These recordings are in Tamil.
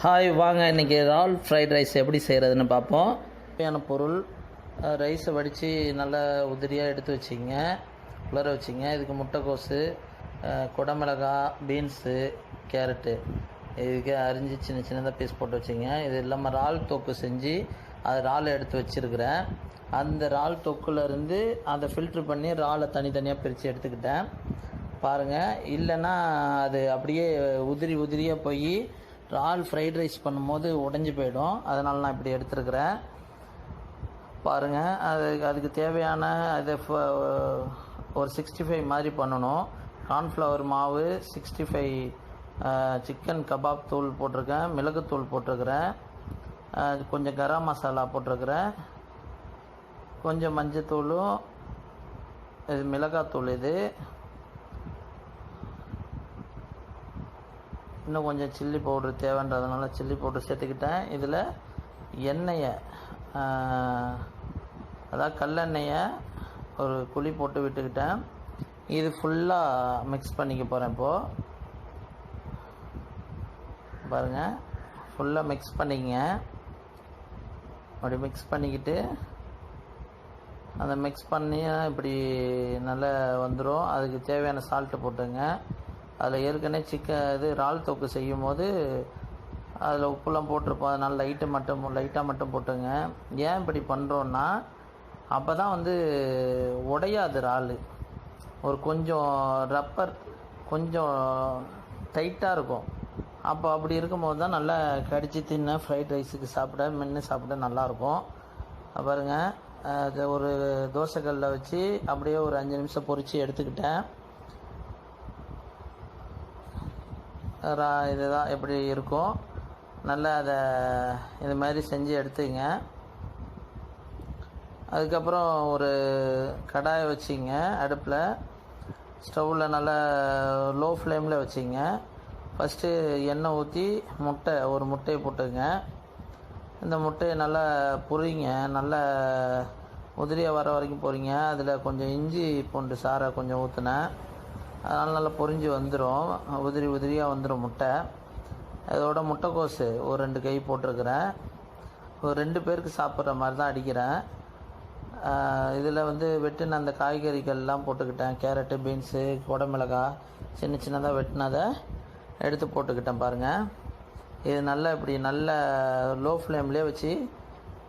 ஹாய் வாங்க, இன்றைக்கி இறால் ஃப்ரைட் ரைஸ் எப்படி செய்கிறதுன்னு பார்ப்போம். தேவையான பொருள்: ரைஸை வடித்து நல்லா உதிரியாக எடுத்து வச்சிங்க, உலர வச்சிங்க. இதுக்கு முட்டைக்கோஸு, குடமிளகாய், பீன்ஸு, கேரட்டு இதுக்கு அரிஞ்சு சின்ன சின்னதாக பீஸ் போட்டு வச்சிங்க. இது இல்லாமல் இறால் தொக்கு செஞ்சு அது இறாலை எடுத்து வச்சுருக்கிறேன். அந்த இறால் தொக்குலேருந்து அதை ஃபில்ட்ரு பண்ணி இறாலை தனித்தனியாக பிரித்து எடுத்துக்கிட்டேன். பாருங்கள், இல்லைன்னா அது அப்படியே உதிரியாக போய் இறால் ஃப்ரைட் ரைஸ் பண்ணும்போது உடஞ்சி போயிடும். அதனால் நான் இப்படி எடுத்துருக்கிறேன். பாருங்கள், அதுக்கு தேவையான இதை ஒரு 65 மாதிரி பண்ணணும். கார்ன்ஃப்ளவர் மாவு, 65 சிக்கன் கபாப் தூள் போட்டிருக்கேன், மிளகுத்தூள் போட்டிருக்கிறேன், கொஞ்சம் கரம் மசாலா போட்டிருக்கிறேன், கொஞ்சம் மஞ்சத்தூளும், இது மிளகாத்தூள், இது இன்னும் கொஞ்சம் சில்லி பவுட்ரு தேவைன்றதுனால சில்லி பவுட்ரு சேர்த்துக்கிட்டேன். இதில் எண்ணெயை, அதாவது கல்லெண்ணெயை ஒரு குழி போட்டு விட்டுக்கிட்டேன். இது ஃபுல்லாக மிக்ஸ் பண்ணிக்க போகிறேன். இப்போது பாருங்கள், ஃபுல்லாக மிக்ஸ் பண்ணிக்கங்க. அப்படி மிக்ஸ் பண்ணிக்கிட்டு அந்த மிக்ஸ் பண்ணி இப்படி நல்லா வந்துடும். அதுக்கு தேவையான சால்ட்டு போட்டுங்க. அதில் ஏற்கனவே இது இறால் தொக்கு செய்யும் போது அதில் உப்புலாம் போட்டிருப்போம். அதனால் லைட்டாக மட்டும் போட்டுங்க. ஏன் இப்படி பண்ணுறோன்னா, அப்போ தான் உடையாது இறால். ஒரு கொஞ்சம் ரப்பர், கொஞ்சம் டைட்டாக இருக்கும். அப்போ அப்படி இருக்கும்போது தான் நல்லா கடிச்சு தின்ன ஃப்ரைட் ரைஸுக்கு மென்று சாப்பிட நல்லாயிருக்கும். பாருங்கள், அதை ஒரு தோசைக்கல்லில் வச்சு அப்படியே ஒரு 5 நிமிஷம் பொரித்து எடுத்துக்கிட்டேன். இதுதான் எப்படி இருக்கும். நல்லா அதை இது மாதிரி செஞ்சு எடுத்துங்க. அதுக்கப்புறம் ஒரு கடாயை வச்சிங்க, அடுப்பில் ஸ்டவ்வில் நல்லா லோ ஃப்ளேமில் வச்சிங்க. ஃபஸ்ட்டு எண்ணெய் ஊற்றி ஒரு முட்டையை போட்டுங்க. இந்த முட்டையை நல்லா பொரிங்க, நல்லா உதிரியாக வர வரைக்கும் பொரிங்க. அதில் கொஞ்சம் இஞ்சி பூண்டு சாறை கொஞ்சம் ஊற்றினேன். அதனால் நல்லா பொரிஞ்சு வந்துடும், உதிரியாக வந்துடும் முட்டை. அதோட முட்டைக்கோஸு ஒரு 2 கை போட்டிருக்கிறேன். ஒரு 2 பேருக்கு சாப்பிட்ற மாதிரி தான் அடிக்கிறேன். இதில் வெட்டின அந்த காய்கறிகள்லாம் போட்டுக்கிட்டேன். கேரட்டு, பீன்ஸு, குடமிளகாய் சின்னதாக வெட்டினதை எடுத்து போட்டுக்கிட்டேன். பாருங்கள், இது நல்லா இப்படி நல்ல லோ ஃப்ளேம்லேயே வச்சு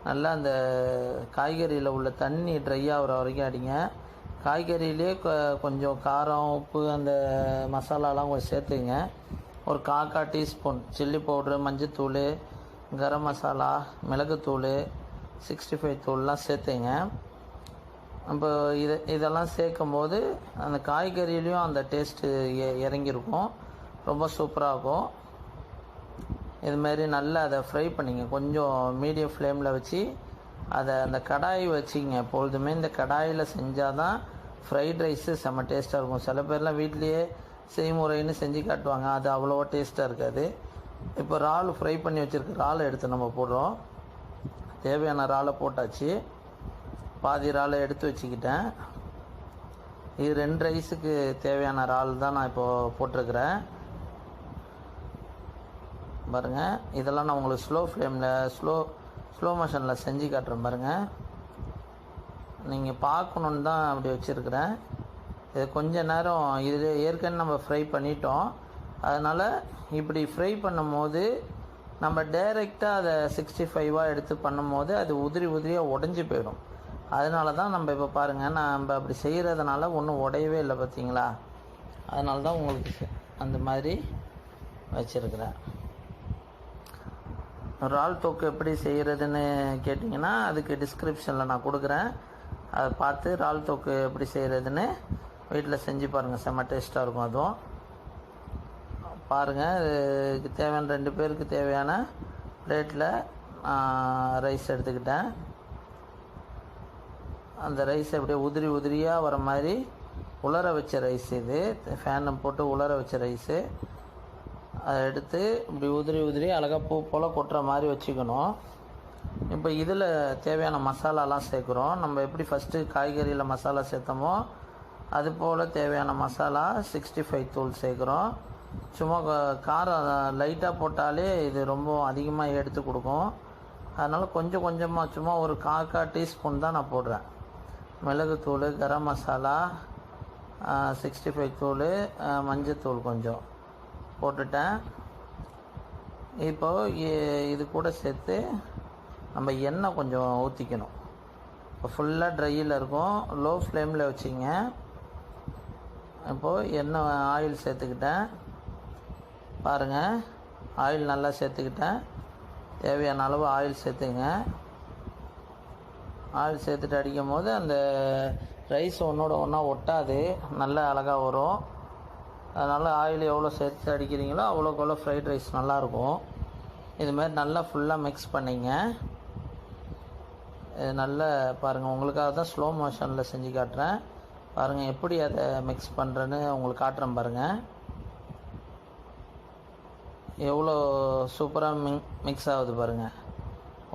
நல்லா அந்த காய்கறியில் உள்ள தண்ணி ட்ரை ஆகிற வரைக்கும் அடிங்க. காய்கறியிலே கொஞ்சம் காரம், உப்பு, அந்த மசாலாலாம் கொஞ்சம் சேர்த்துங்க. ஒரு 1/4 டீஸ்பூன் சில்லி பவுட்ரு, மஞ்சத்தூள், கரம் மசாலா, மிளகுத்தூள், 65 தூள்லாம் சேர்த்துங்க. இப்போ இதெல்லாம் சேர்க்கும் போது அந்த காய்கறியிலையும் அந்த டேஸ்ட்டு இறங்கியிருக்கும், ரொம்ப சூப்பராக இருக்கும். இதுமாரி நல்லா அதை ஃப்ரை பண்ணிங்க. கொஞ்சம் மீடியம் ஃப்ளேமில் வச்சு அதை அந்த கடாய் வச்சிங்க. எப்பொழுதுமே இந்த கடாயில் செஞ்சால் தான் ஃப்ரைட் ரைஸு செம்ம டேஸ்ட்டாக இருக்கும். சில பேர்லாம் வீட்லேயே செய்முறைன்னு செஞ்சு காட்டுவாங்க, அது அவ்வளோவா டேஸ்ட்டாக இருக்காது. இப்போ இறால் ஃப்ரை பண்ணி வச்சுருக்க இறாலை எடுத்து நம்ம போடுறோம். தேவையான இறாலை போட்டாச்சு. பாதி இறாலை எடுத்து வச்சுக்கிட்டேன். இது 2 ரைஸுக்கு தேவையான இறால் தான் நான் இப்போது போட்டிருக்கிறேன். பாருங்கள், இதெல்லாம் நான் உங்களுக்கு ஸ்லோ ஃப்ளேமில் ஸ்லோ மோஷனில் செஞ்சு காட்டுறேன். பாருங்கள், நீங்கள் பார்க்கணுன்னு தான் அப்படி வச்சுருக்கிறேன். இது கொஞ்ச நேரம் இதில் ஏற்கனவே நம்ம ஃப்ரை பண்ணிட்டோம். அதனால் இப்படி ஃப்ரை பண்ணும் போது நம்ம டைரெக்டாக அதை 65 எடுத்து பண்ணும் போது அது உதிரியாக உடஞ்சி போயிடும். அதனால தான் நம்ம இப்போ பாருங்கள், நம்ம அப்படி செய்கிறதுனால ஒன்றும் உடையவே இல்லை, பார்த்தீங்களா? அதனால தான் உங்களுக்கு அந்த மாதிரி வச்சுருக்கிறேன். இறால் தொக்கு எப்படி செய்கிறதுன்னு கேட்டிங்கன்னா அதுக்கு டிஸ்கிரிப்ஷனில் நான் கொடுக்குறேன். அதை பார்த்து இறால் தொக்கு எப்படி செய்கிறதுன்னு வீட்டில் செஞ்சு பாருங்கள், செம்ம டேஸ்ட்டாக இருக்கும். அதுவும் பாருங்கள், இதுக்கு தேவையான 2 பேருக்கு தேவையான பிளேட்டில் ரைஸ் எடுத்துக்கிட்டேன். அந்த ரைஸ் அப்படியே உதிரியாக வர மாதிரி உலர வச்ச ரைஸ், இது ஃபேனை போட்டு உலர வச்ச ரைஸு. அதை எடுத்து இப்படி உதிரி அழகாக பூ போல் கொட்டுற மாதிரி வச்சுக்கணும். இப்போ இதில் தேவையான மசாலாலாம் சேர்க்குறோம். நம்ம எப்படி ஃபஸ்ட்டு காய்கறியில் மசாலா சேர்த்தோமோ அது போல் தேவையான மசாலா 65 தூள் சேர்க்குறோம். சும்மா காரம் லைட்டாக போட்டாலே இது ரொம்ப அதிகமாக எடுத்து கொடுக்கும். அதனால் கொஞ்சம் கொஞ்சமாக சும்மா ஒரு 1/4 டீஸ்பூன் தான் நான் போடுறேன். மிளகுத்தூள், கரம் மசாலா, 65 தூள், மஞ்சத்தூள் கொஞ்சம் போட்டுட்டேன். இப்போது இது கூட சேர்த்து நம்ம எண்ணெய் கொஞ்சம் ஊற்றிக்கணும். இப்போ ஃபுல்லாக ட்ரையில் இருக்கும். லோ ஃப்ளேமில் வச்சிங்க. இப்போது எண்ணெய் ஆயில் சேர்த்துக்கிட்டேன். பாருங்கள், ஆயில் நல்லா சேர்த்துக்கிட்டேன். தேவையான அளவு ஆயில் சேர்த்துங்க. ஆயில் சேர்த்துட்டு அடிக்கும் போது அந்த ரைஸ் ஒன்றோட ஒன்றா ஒட்டாது, நல்லா அழகாக வரும். அதனால் ஆயில் எவ்வளோ சேர்த்து அடிக்கிறீங்களோ அவ்வளோக்கு அவ்வளோ ஃப்ரைட் ரைஸ் நல்லாயிருக்கும். இதுமாரி நல்லா ஃபுல்லாக மிக்ஸ் பண்ணிங்க. இது நல்லா பாருங்கள், உங்களுக்காக தான் ஸ்லோ மோஷனில் செஞ்சு காட்டுறேன். பாருங்கள் எப்படி அதை மிக்ஸ் பண்ணுறேன்னு உங்களுக்கு காட்டுறேன். பாருங்கள் எவ்வளோ சூப்பராக மிக்ஸ் ஆகுது பாருங்கள்.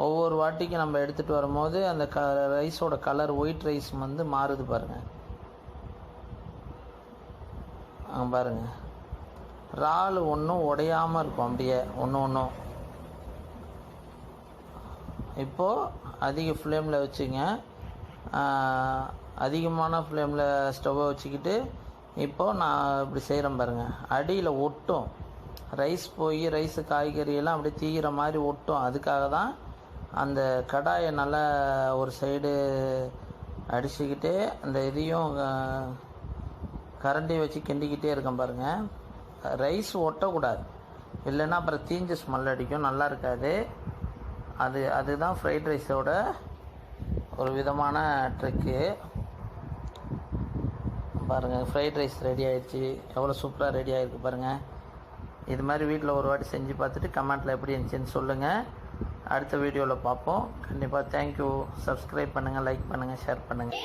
ஒவ்வொரு வாட்டிக்கும் நம்ம எடுத்துகிட்டு வரும்போது அந்த ரைஸோட கலர் ஒயிட் ரைஸ் வந்து மாறுது பாருங்கள். பாருங்கள், இறால் ஒன்றும் உடையாமல் இருக்கும், அப்படியே ஒன்றும். இப்போது அதிக ஃப்ளேமில் வச்சுங்க. அதிகமான ஃப்ளேமில் ஸ்டவ்வை வச்சுக்கிட்டு இப்போது நான் இப்படி செய்கிறேன் பாருங்கள். அடியில் ஒட்டும் ரைஸ், போய் ரைஸு காய்கறியெல்லாம் அப்படியே தீகிற மாதிரி ஒட்டும். அதுக்காக தான் அந்த கடாயை நல்லா ஒரு சைடு அடிச்சுக்கிட்டே அந்த இதையும் கரண்டி வச்சு கிண்டிக்கிட்டே இருக்கேன் பாருங்கள். ரைஸ் ஒட்டக்கூடாது, இல்லைன்னா அப்புறம் தீஞ்சு ஸ்மெல் அடிக்கும், நல்லா இருக்காது. அதுதான் ஃப்ரைட் ரைஸோட ஒரு விதமான ட்ரிக்கு. பாருங்கள், ஃப்ரைட் ரைஸ் ரெடி ஆகிடுச்சு. எவ்வளோ சூப்பராக ரெடி ஆகிருக்கு பாருங்கள். இது மாதிரி வீட்டில் ஒரு வாட்டி செஞ்சு பார்த்துட்டு கமெண்ட்டில் எப்படி இருந்துச்சுன்னு சொல்லுங்கள். அடுத்த வீடியோவில் பார்ப்போம். கண்டிப்பாக தேங்க்யூ. சப்ஸ்கிரைப் பண்ணுங்கள், லைக் பண்ணுங்கள், ஷேர் பண்ணுங்கள்.